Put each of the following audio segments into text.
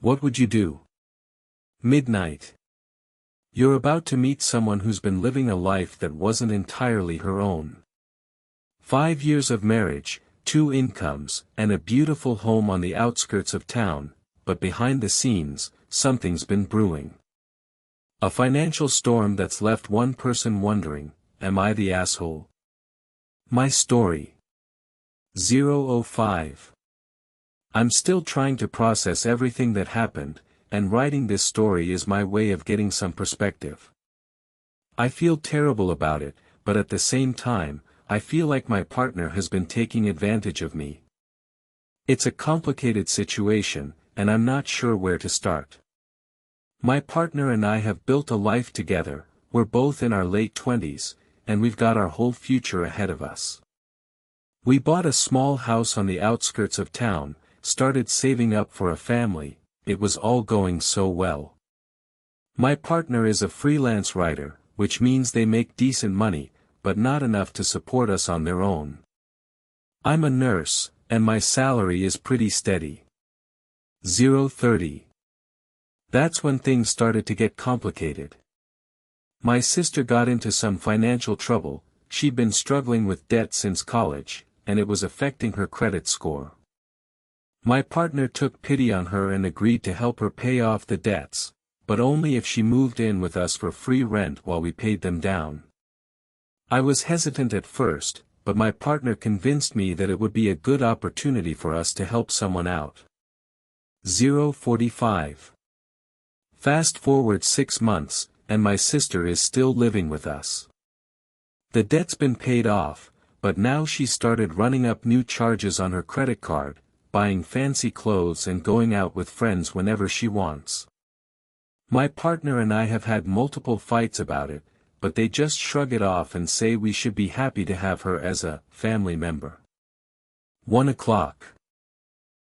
What would you do? Midnight. You're about to meet someone who's been living a life that wasn't entirely her own. 5 years of marriage, 2 incomes, and a beautiful home on the outskirts of town, but behind the scenes, something's been brewing. A financial storm that's left one person wondering, am I the asshole? My story. 005. I'm still trying to process everything that happened, and writing this story is my way of getting some perspective. I feel terrible about it, but at the same time, I feel like my partner has been taking advantage of me. It's a complicated situation, and I'm not sure where to start. My partner and I have built a life together, we're both in our late 20s, and we've got our whole future ahead of us. We bought a small house on the outskirts of town, started saving up for a family, it was all going so well. My partner is a freelance writer, which means they make decent money, but not enough to support us on their own. I'm a nurse, and my salary is pretty steady. 030. That's when things started to get complicated. My sister got into some financial trouble, she'd been struggling with debt since college, and it was affecting her credit score. My partner took pity on her and agreed to help her pay off the debts, but only if she moved in with us for free rent while we paid them down. I was hesitant at first, but my partner convinced me that it would be a good opportunity for us to help someone out. 045. Fast forward 6 months, and my sister is still living with us. The debt's been paid off, but now she started running up new charges on her credit card, buying fancy clothes and going out with friends whenever she wants. My partner and I have had multiple fights about it, but they just shrug it off and say we should be happy to have her as a family member. 1 o'clock.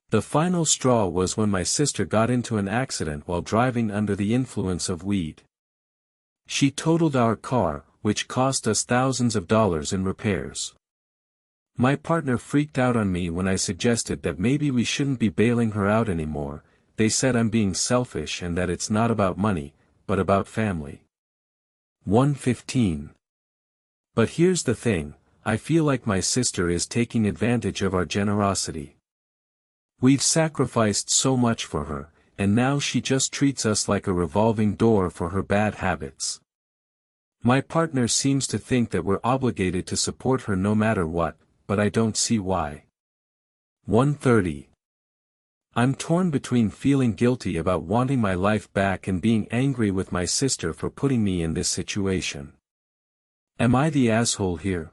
The final straw was when my sister got into an accident while driving under the influence of weed. She totaled our car, which cost us thousands of dollars in repairs. My partner freaked out on me when I suggested that maybe we shouldn't be bailing her out anymore. They said I'm being selfish and that it's not about money, but about family. 1:15. But here's the thing, I feel like my sister is taking advantage of our generosity. We've sacrificed so much for her, and now she just treats us like a revolving door for her bad habits. My partner seems to think that we're obligated to support her no matter what, but I don't see why. 1:30. I'm torn between feeling guilty about wanting my life back and being angry with my sister for putting me in this situation. Am I the asshole here?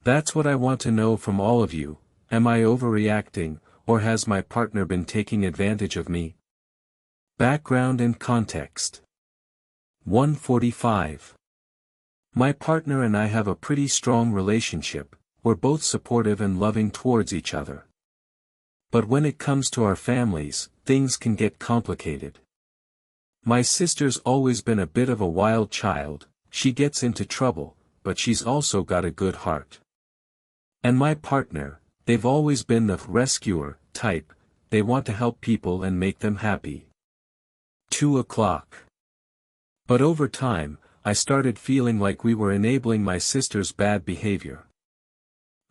That's what I want to know from all of you. Am I overreacting, or has my partner been taking advantage of me? Background and context. 1:45. My partner and I have a pretty strong relationship, we're both supportive and loving towards each other. But when it comes to our families, things can get complicated. My sister's always been a bit of a wild child, she gets into trouble, but she's also got a good heart. And my partner, they've always been the rescuer type, they want to help people and make them happy. 2 o'clock. But over time, I started feeling like we were enabling my sister's bad behavior.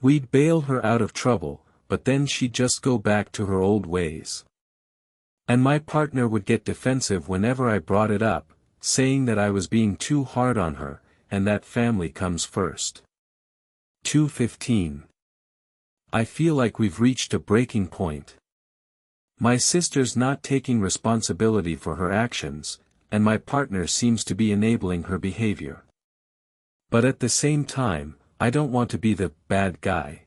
We'd bail her out of trouble, but then she'd just go back to her old ways. And my partner would get defensive whenever I brought it up, saying that I was being too hard on her, and that family comes first. 2:15. I feel like we've reached a breaking point. My sister's not taking responsibility for her actions, and my partner seems to be enabling her behavior. But at the same time, I don't want to be the bad guy.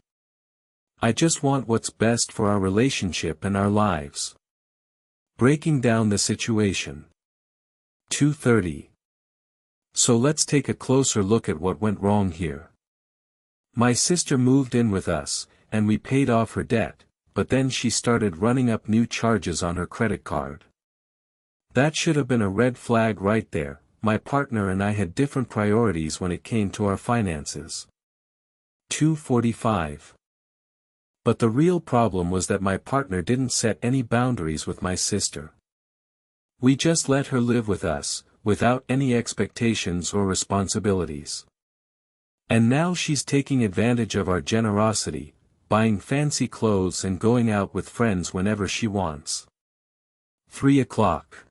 I just want what's best for our relationship and our lives. Breaking down the situation. 2:30. So let's take a closer look at what went wrong here. My sister moved in with us, and we paid off her debt, but then she started running up new charges on her credit card. That should have been a red flag right there. My partner and I had different priorities when it came to our finances. 2:45. But the real problem was that my partner didn't set any boundaries with my sister. We just let her live with us, without any expectations or responsibilities. And now she's taking advantage of our generosity, buying fancy clothes and going out with friends whenever she wants. 3 o'clock.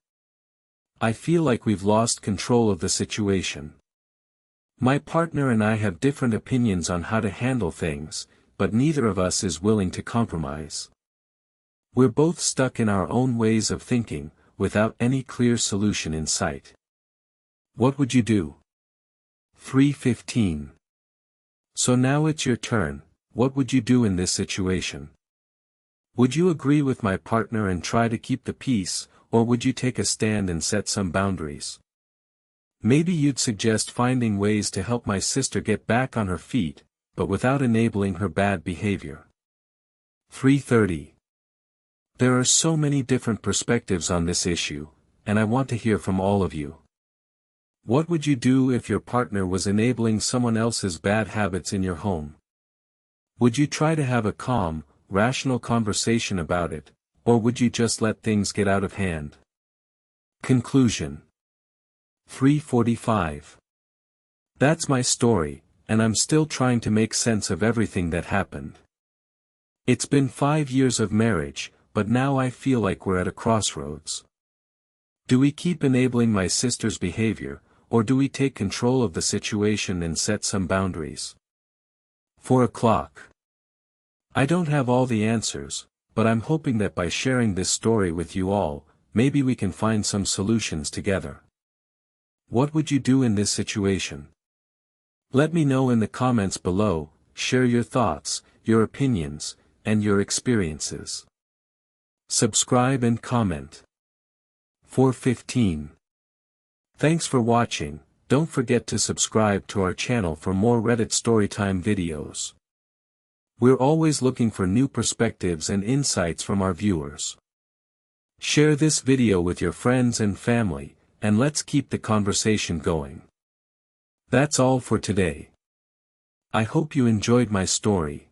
I feel like we've lost control of the situation. My partner and I have different opinions on how to handle things, but neither of us is willing to compromise. We're both stuck in our own ways of thinking, without any clear solution in sight. What would you do? 3:15. So now it's your turn. What would you do in this situation? Would you agree with my partner and try to keep the peace, or would you take a stand and set some boundaries? Maybe you'd suggest finding ways to help my sister get back on her feet, but without enabling her bad behavior. 3:30. There are so many different perspectives on this issue, and I want to hear from all of you. What would you do if your partner was enabling someone else's bad habits in your home? Would you try to have a calm, rational conversation about it, or would you just let things get out of hand? Conclusion. 3:45. That's my story, and I'm still trying to make sense of everything that happened. It's been 5 years of marriage, but now I feel like we're at a crossroads. Do we keep enabling my sister's behavior, or do we take control of the situation and set some boundaries? 4 o'clock. I don't have all the answers, but I'm hoping that by sharing this story with you all, maybe we can find some solutions together. What would you do in this situation? Let me know in the comments below. Share your thoughts, your opinions, and your experiences. Subscribe and comment. 4:15. Thanks for watching. Don't forget to subscribe to our channel for more Reddit Storytime videos. We're always looking for new perspectives and insights from our viewers. Share this video with your friends and family, and let's keep the conversation going. That's all for today. I hope you enjoyed my story.